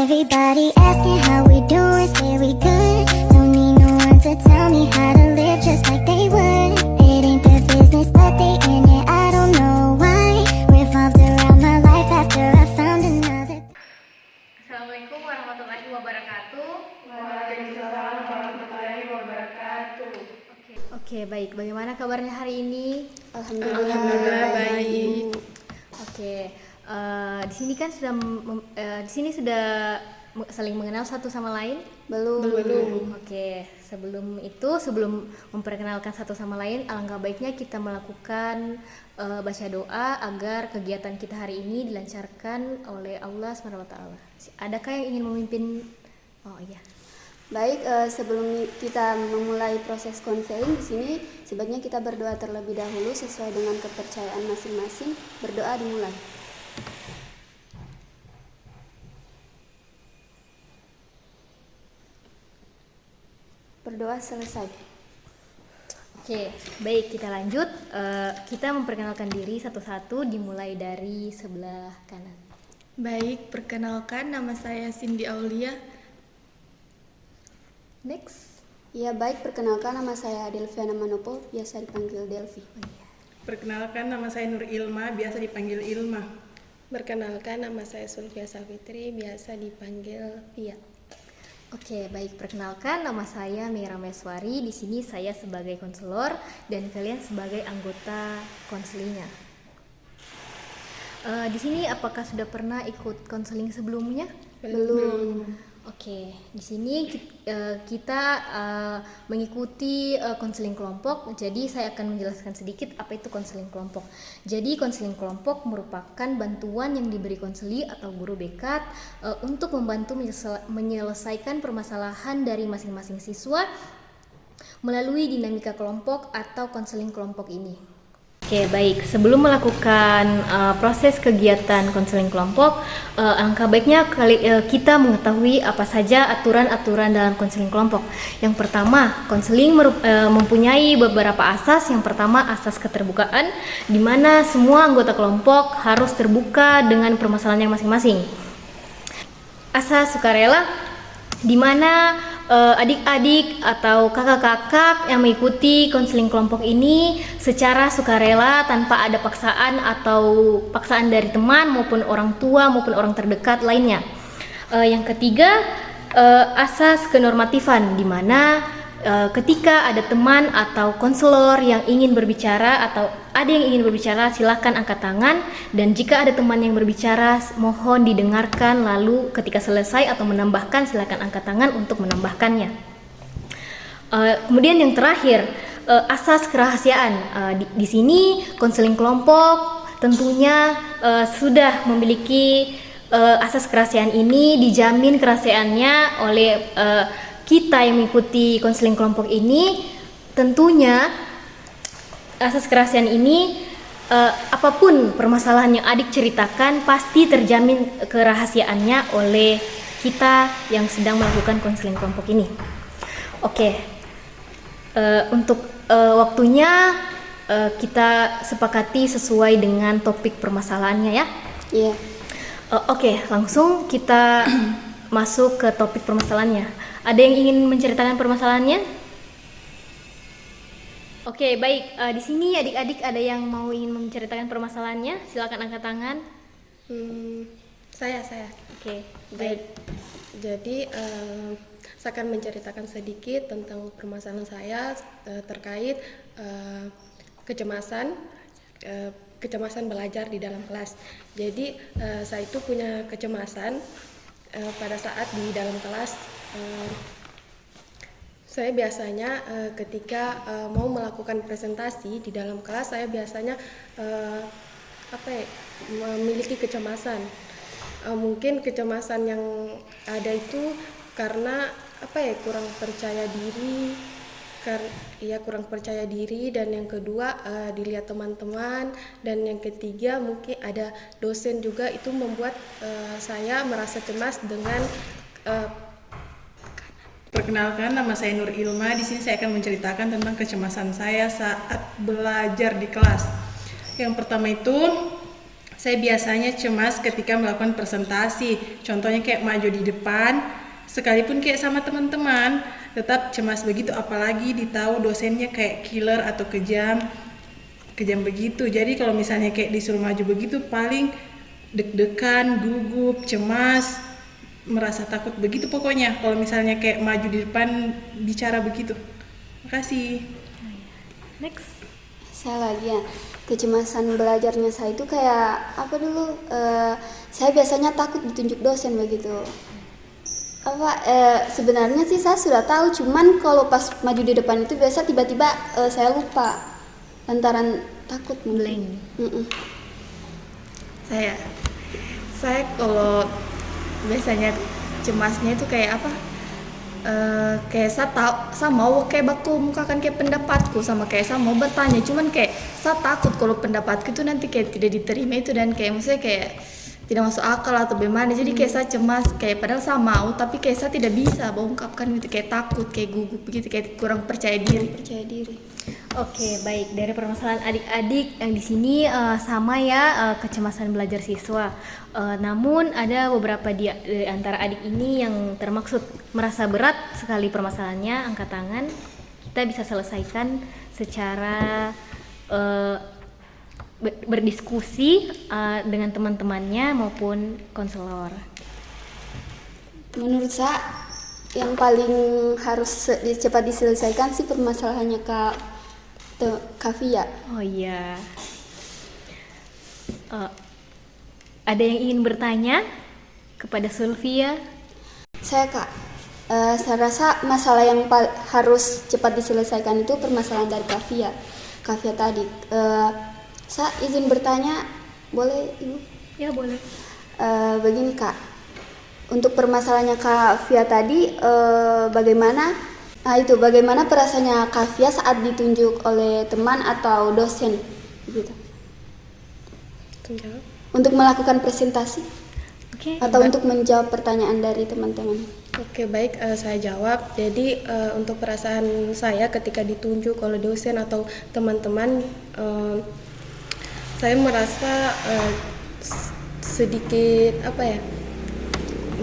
Everybody asking how we doing, say we good. Don't need no one to tell me how to live just like they would. It ain't their business, but they in it, I don't know why. Revolved around my life after I found another. Assalamualaikum warahmatullahi wabarakatuh. Waalaikumsalam warahmatullahi wabarakatuh. Oke, baik. Bagaimana kabarnya hari ini? Alhamdulillah baik. Oke, di sini kan sudah saling mengenal satu sama lain? Belum. Oke, sebelum memperkenalkan satu sama lain, alangkah baiknya kita melakukan baca doa agar kegiatan kita hari ini dilancarkan oleh Allah SWT. Adakah yang ingin memimpin? Oh iya. Baik, sebelum kita memulai proses konseling di sini, sebaiknya kita berdoa terlebih dahulu sesuai dengan kepercayaan masing-masing. Berdoa dimulai. Berdoa selesai. Oke, baik, kita lanjut. Kita memperkenalkan diri satu-satu, dimulai dari sebelah kanan. Baik, perkenalkan nama saya Cindy Aulia. Next. Ya baik, perkenalkan nama saya Delviana Manopo, biasa dipanggil Delvi. Perkenalkan nama saya Nur Ilma, biasa dipanggil Ilma. Perkenalkan nama saya Sulfia Safitri, biasa dipanggil Pia. Oke, baik, perkenalkan nama saya Mira Meswari. Di sini saya sebagai konselor dan kalian sebagai anggota konselingnya. Di sini apakah sudah pernah ikut konseling sebelumnya? Belum. Oke, di sini kita mengikuti konseling kelompok. Jadi saya akan menjelaskan sedikit apa itu konseling kelompok. Jadi konseling kelompok merupakan bantuan yang diberi konseli atau guru BK untuk membantu menyelesaikan permasalahan dari masing-masing siswa melalui dinamika kelompok atau konseling kelompok ini. Oke, baik. Sebelum melakukan proses kegiatan konseling kelompok, alangkah baiknya kita mengetahui apa saja aturan-aturan dalam konseling kelompok. Yang pertama, konseling mempunyai beberapa asas. Yang pertama, asas keterbukaan, di mana semua anggota kelompok harus terbuka dengan permasalahannya masing-masing. Asas sukarela, di mana adik-adik atau kakak-kakak yang mengikuti konseling kelompok ini secara sukarela tanpa ada paksaan atau paksaan dari teman maupun orang tua maupun orang terdekat lainnya. Yang ketiga, asas kenormatifan, di mana ketika ada teman atau konselor yang ingin berbicara atau ada yang ingin berbicara, silakan angkat tangan, dan jika ada teman yang berbicara mohon didengarkan, lalu ketika selesai atau menambahkan silakan angkat tangan untuk menambahkannya. Kemudian yang terakhir, asas kerahasiaan. Di sini konseling kelompok tentunya sudah memiliki asas kerahasiaan ini, dijamin kerahasiaannya oleh kita yang mengikuti konseling kelompok ini. Tentunya asas kerahasiaan ini apapun permasalahan yang adik ceritakan pasti terjamin kerahasiaannya oleh kita yang sedang melakukan konseling kelompok ini. Oke, untuk waktunya kita sepakati sesuai dengan topik permasalahannya ya. Iya. Oke, langsung kita masuk ke topik permasalahannya. Ada yang ingin menceritakan permasalahannya? Oke, baik. Di sini adik-adik ada yang mau ingin menceritakan permasalahannya? Silakan angkat tangan. Saya. Oke, Baik. Jadi saya akan menceritakan sedikit tentang permasalahan saya terkait kecemasan belajar di dalam kelas. Jadi saya itu punya kecemasan pada saat di dalam kelas. Saya biasanya ketika mau melakukan presentasi di dalam kelas, saya biasanya memiliki kecemasan. Mungkin kecemasan yang ada itu karena kurang percaya diri, dan yang kedua dilihat teman-teman, dan yang ketiga mungkin ada dosen juga, itu membuat saya merasa cemas dengan Perkenalkan, nama saya Nur Ilma. Di sini saya akan menceritakan tentang kecemasan saya saat belajar di kelas. Yang pertama itu, Saya biasanya cemas ketika melakukan presentasi. Contohnya kayak maju di depan, sekalipun kayak sama teman-teman, tetap cemas begitu. Apalagi ditahu dosennya kayak killer atau kejam begitu. Jadi kalau misalnya kayak disuruh maju begitu, paling deg-degan, gugup, cemas, merasa takut begitu pokoknya. Kalau misalnya kayak maju di depan bicara begitu. Makasih. Next. Saya lagi ya, kecemasan belajarnya saya itu kayak apa dulu? Saya biasanya takut ditunjuk dosen begitu. Sebenarnya sih saya sudah tahu, cuman kalau pas maju di depan itu biasa tiba-tiba saya lupa lantaran takut mungkin. Saya kalau biasanya cemasnya itu kayak apa? Kayak saya mau kayak baku mukakan kayak pendapatku, sama kayak saya mau bertanya, cuman kayak saya takut kalau pendapatku itu nanti kayak tidak diterima itu, dan kayak maksudnya kayak tidak masuk akal atau bagaimana. Jadi kayak saya cemas, kayak padahal saya mau tapi kayak saya tidak bisa mengungkapkan gitu, kayak takut, kayak gugup begitu, kayak kurang percaya diri. Oke, baik. Dari permasalahan adik-adik yang di sini sama ya, kecemasan belajar siswa. Namun ada beberapa di antara adik ini yang termaksud merasa berat sekali permasalahannya, angkat tangan. Kita bisa selesaikan secara berdiskusi dengan teman-temannya maupun konselor. Menurut saya yang paling harus cepat diselesaikan sih permasalahannya Kak Fia. Oh iya. Ada yang ingin bertanya kepada Sulfia? Saya Kak, saya rasa masalah yang harus cepat diselesaikan itu permasalahan dari Kak Fia tadi. Saya izin bertanya, boleh Ibu? Ya boleh. Begini Kak, untuk permasalahannya Kak Fia tadi, bagaimana perasaannya Kak Fia saat ditunjuk oleh teman atau dosen gitu? Untuk melakukan presentasi atau untuk menjawab pertanyaan dari teman-teman. Oke, baik, saya jawab. Jadi untuk perasaan saya ketika ditunjuk oleh dosen atau teman-teman, saya merasa sedikit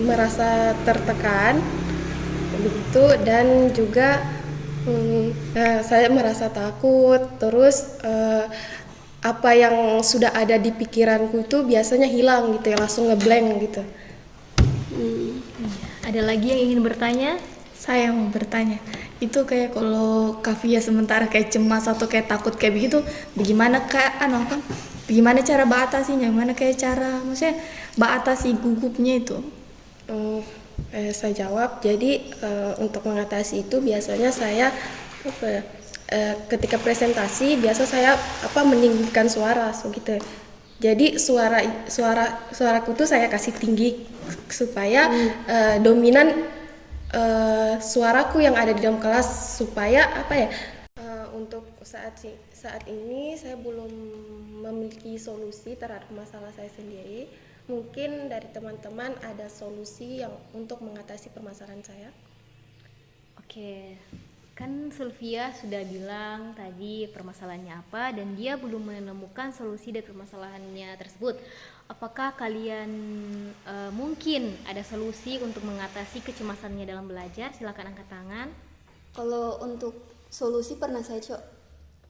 merasa tertekan begitu, dan juga saya merasa takut. Terus apa yang sudah ada di pikiranku itu biasanya hilang gitu ya, langsung ngeblank gitu. Ada lagi yang ingin bertanya? Saya mau bertanya, itu kayak kalau Kak Fia sementara kayak cemas atau kayak takut kayak begitu, bagaimana bagaimana cara batasinya? Gimana kayak cara maksudnya batasi gugupnya itu? Saya jawab. Jadi untuk mengatasi itu biasanya saya ketika presentasi biasa saya meninggikan suara gitu. Jadi suaraku tuh saya kasih tinggi supaya dominan suaraku yang ada di dalam kelas, supaya untuk saat ini saya belum memiliki solusi terhadap masalah saya sendiri. Mungkin dari teman-teman ada solusi yang untuk mengatasi permasalahan saya. Oke, kan Sulfia sudah bilang tadi permasalahannya apa dan dia belum menemukan solusi dari permasalahannya tersebut. Apakah kalian mungkin ada solusi untuk mengatasi kecemasannya dalam belajar? Silakan angkat tangan. Kalau untuk solusi pernah saya coba.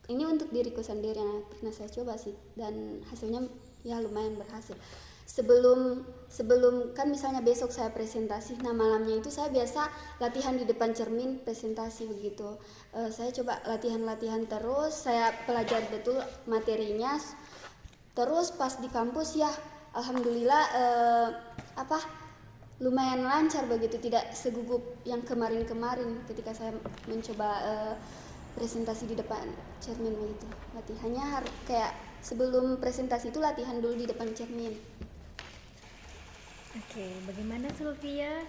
Ini untuk diriku sendiri yang pernah saya coba sih, dan hasilnya ya lumayan berhasil. Sebelum kan misalnya besok saya presentasi, nah malamnya itu saya biasa latihan di depan cermin presentasi begitu. Saya coba latihan terus, saya pelajari betul materinya. Terus pas di kampus ya alhamdulillah lumayan lancar begitu, tidak segugup yang kemarin ketika saya mencoba presentasi di depan cermin begitu. Latihannya kayak sebelum presentasi itu latihan dulu di depan cermin. Oke, bagaimana Sulfia?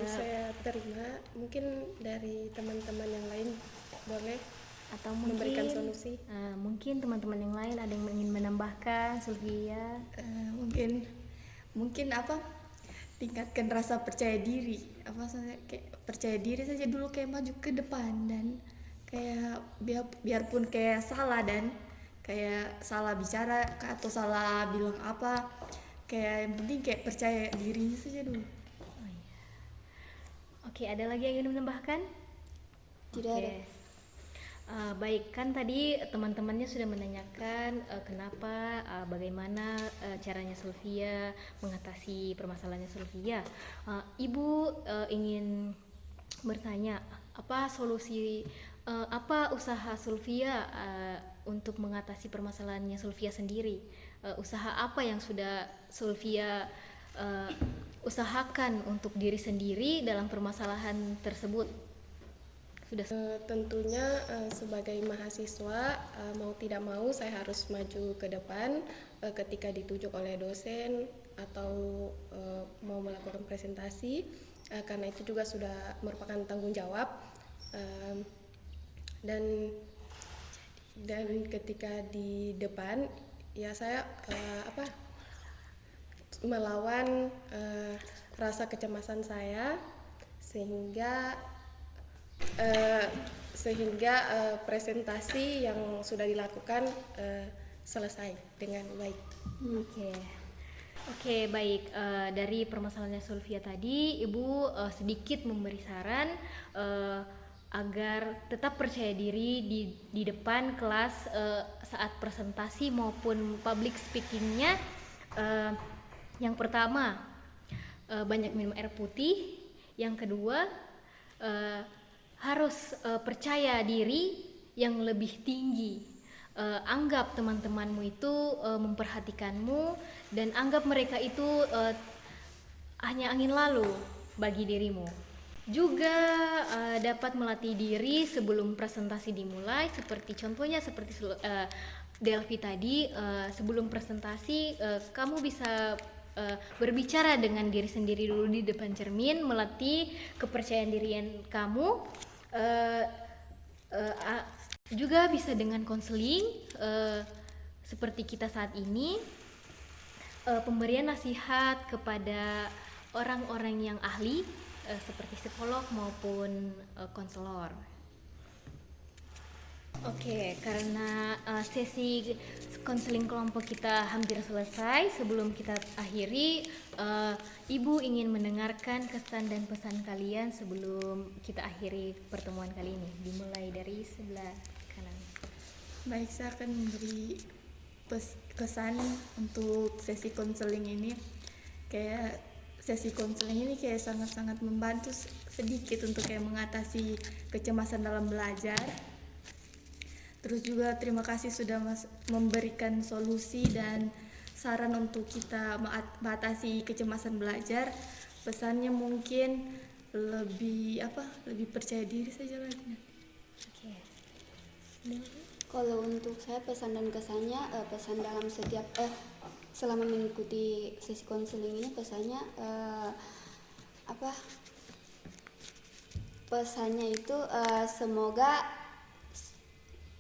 Saya terima. Mungkin dari teman-teman yang lain boleh Atau mungkin memberikan solusi. Mungkin teman-teman yang lain ada yang ingin menambahkan, Sulfia? Mungkin tingkatkan rasa percaya diri. Kayak percaya diri saja dulu, kayak maju ke depan, dan kayak biarpun kayak salah dan kayak salah bicara atau salah bilang apa, kayak yang penting kayak percaya dirinya saja dulu. Oke, ada lagi yang ingin menambahkan? Tidak Oke. ada. Baik, kan tadi teman-temannya sudah menanyakan kenapa, bagaimana caranya Sylvia mengatasi permasalahannya Sylvia. Ibu ingin bertanya, apa solusi, apa usaha Sylvia untuk mengatasi permasalahannya Sylvia sendiri? Usaha apa yang sudah Sylvia usahakan untuk diri sendiri dalam permasalahan tersebut? Sudah. Tentunya sebagai mahasiswa mau tidak mau saya harus maju ke depan ketika ditunjuk oleh dosen atau mau melakukan presentasi, karena itu juga sudah merupakan tanggung jawab. Dan ketika di depan ya saya melawan rasa kecemasan saya sehingga presentasi yang sudah dilakukan selesai dengan baik. Oke, baik. Dari permasalahannya Sylvia tadi, Ibu sedikit memberi saran agar tetap percaya diri di depan kelas saat presentasi maupun public speakingnya. Yang pertama, banyak minum air putih. Yang kedua, harus percaya diri yang lebih tinggi. Anggap teman-temanmu itu memperhatikanmu dan anggap mereka itu hanya angin lalu bagi dirimu. Juga dapat melatih diri sebelum presentasi dimulai, seperti contohnya seperti Delvi tadi, sebelum presentasi kamu bisa berbicara dengan diri sendiri dulu di depan cermin, melatih kepercayaan dirian kamu. Juga bisa dengan konseling seperti kita saat ini, pemberian nasihat kepada orang-orang yang ahli seperti psikolog maupun konselor. Oke, karena sesi konseling kelompok kita hampir selesai, sebelum kita akhiri, Ibu ingin mendengarkan kesan dan pesan kalian sebelum kita akhiri pertemuan kali ini. Dimulai dari sebelah kanan. Baik, saya akan memberi kesan untuk sesi konseling ini. Kayak sesi konseling ini kayak sangat-sangat membantu sedikit untuk kayak mengatasi kecemasan dalam belajar. Terus juga terima kasih sudah memberikan solusi dan saran untuk kita mengatasi kecemasan belajar. Pesannya mungkin lebih percaya diri saja lagi. Oke. Kalau untuk saya pesan dan kesannya, pesan dalam setiap selama mengikuti sesi konseling ini pesannya pesannya itu semoga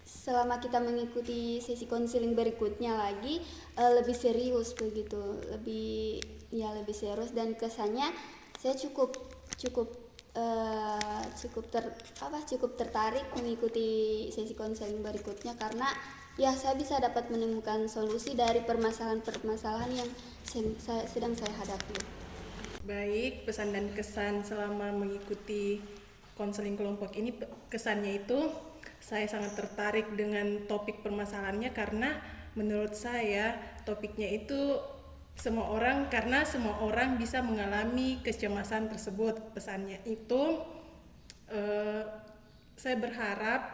selama kita mengikuti sesi konseling berikutnya lagi lebih serius begitu, lebih serius. Dan kesannya saya cukup tertarik mengikuti sesi konseling berikutnya, karena ya saya bisa dapat menemukan solusi dari permasalahan-permasalahan yang sedang saya hadapi. Baik, pesan dan kesan selama mengikuti konseling kelompok ini, kesannya itu saya sangat tertarik dengan topik permasalahannya, karena menurut saya topiknya itu semua orang bisa mengalami kecemasan tersebut. Pesannya itu saya berharap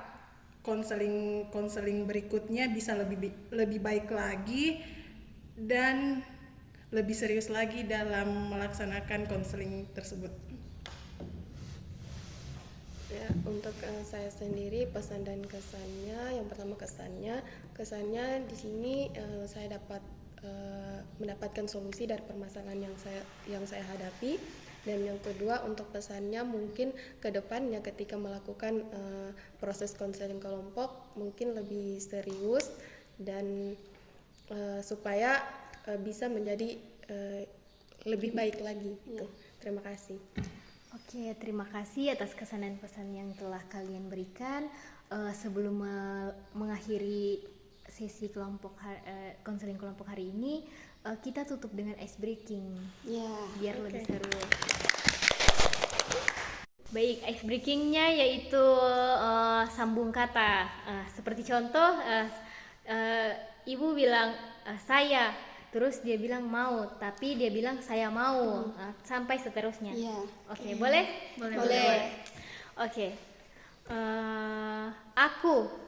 konseling berikutnya bisa lebih baik lagi dan lebih serius lagi dalam melaksanakan konseling tersebut. Ya, untuk saya sendiri pesan dan kesannya, yang pertama kesannya di sini saya dapat mendapatkan solusi dari permasalahan yang saya hadapi. Dan yang kedua untuk pesannya mungkin ke depannya ketika melakukan proses konseling kelompok mungkin lebih serius dan supaya bisa menjadi lebih baik lagi gitu. Terima kasih. Oke, terima kasih atas kesan dan pesan yang telah kalian berikan. Sebelum mengakhiri sesi konseling kelompok hari ini kita tutup dengan ice breaking Ya. biar lebih seru. Baik, ice breakingnya yaitu sambung kata. Seperti contoh, ibu bilang saya, terus dia bilang mau, tapi dia bilang saya mau, sampai seterusnya. Iya. Oke, boleh? Boleh. Oke. Aku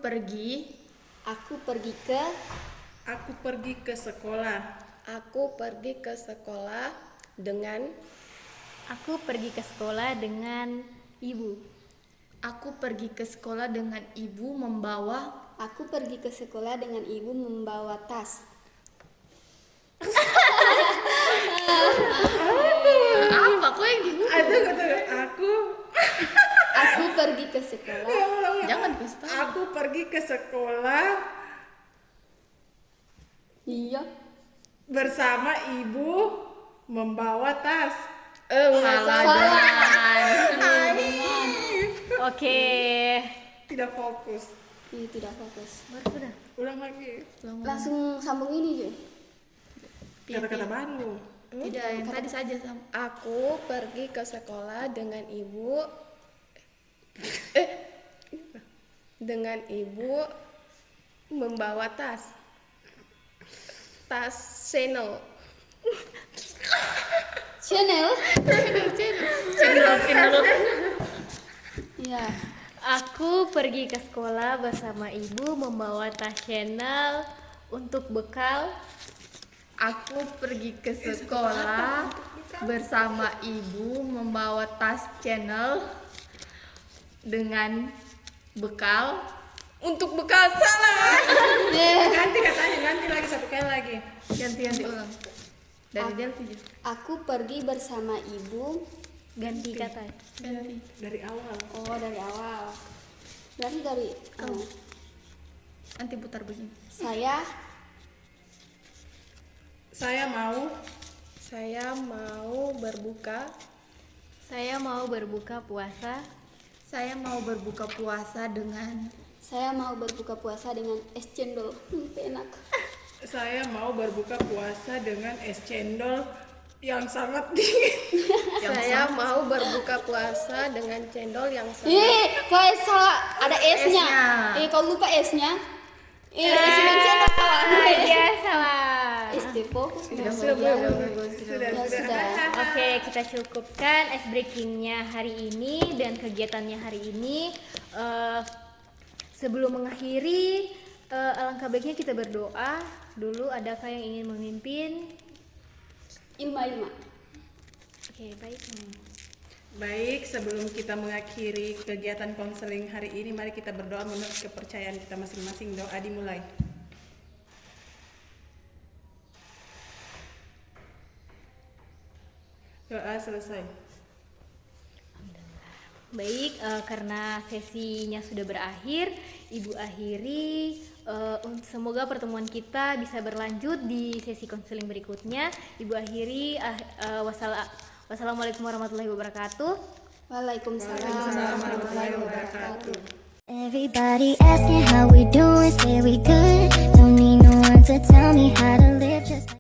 Pergi Aku pergi ke Aku pergi ke sekolah. Aku pergi ke sekolah dengan ibu. Aku pergi ke sekolah dengan ibu membawa Aku pergi ke sekolah dengan ibu membawa tas. apa kok yang dibuka? Aku pergi ke sekolah. Jangan kasih tahu. Aku pergi ke sekolah Iya. bersama ibu membawa tas. Oke. Tidak fokus. Ini tidak fokus. Baru sudah. Ulang lagi. Langsung sambung ini, Joy. Kata-kata baru. Tidak, yang tadi saja sama. Aku pergi ke sekolah dengan ibu membawa tas Chanel. Chanel. Iya. Aku pergi ke sekolah bersama ibu membawa tas Chanel untuk bekal. Aku pergi ke sekolah bersama ibu membawa tas Chanel dengan bekal. Untuk bekal salah. Ganti katanya, ganti lagi satu kali lagi. Ganti ulang. Dari Delphi. Aku pergi bersama ibu. Ganti kata. Dari awal. Oh, dari awal. Berarti dari Nanti putar begini. saya mau berbuka Saya mau berbuka puasa. Saya mau berbuka puasa dengan es cendol. Enak. Saya mau berbuka puasa dengan es cendol yang sangat dingin. Saya mau berbuka puasa dengan cendol yang sangat Kau salah, ada S-nya. Kau lupa S-nya. Cuma cendol kawan. Iya, salah. Fokus. Sudah. Oke, kita cukupkan ice breakingnya hari ini dan kegiatannya hari ini. Sebelum mengakhiri, alangkah baiknya kita berdoa dulu. Adakah yang ingin memimpin? Ilma. Oke, baik. Baik, sebelum kita mengakhiri kegiatan konseling hari ini, mari kita berdoa menurut kepercayaan kita masing-masing. Doa dimulai. Doa selesai. Baik, karena sesinya sudah berakhir, Ibu akhiri. Semoga pertemuan kita bisa berlanjut di sesi konseling berikutnya. Ibu akhiri. Wassalamualaikum warahmatullahi wabarakatuh. Waalaikumsalam warahmatullahi wabarakatuh. Everybody asking how we doing, say we good. Don't need no one to tell me how to live just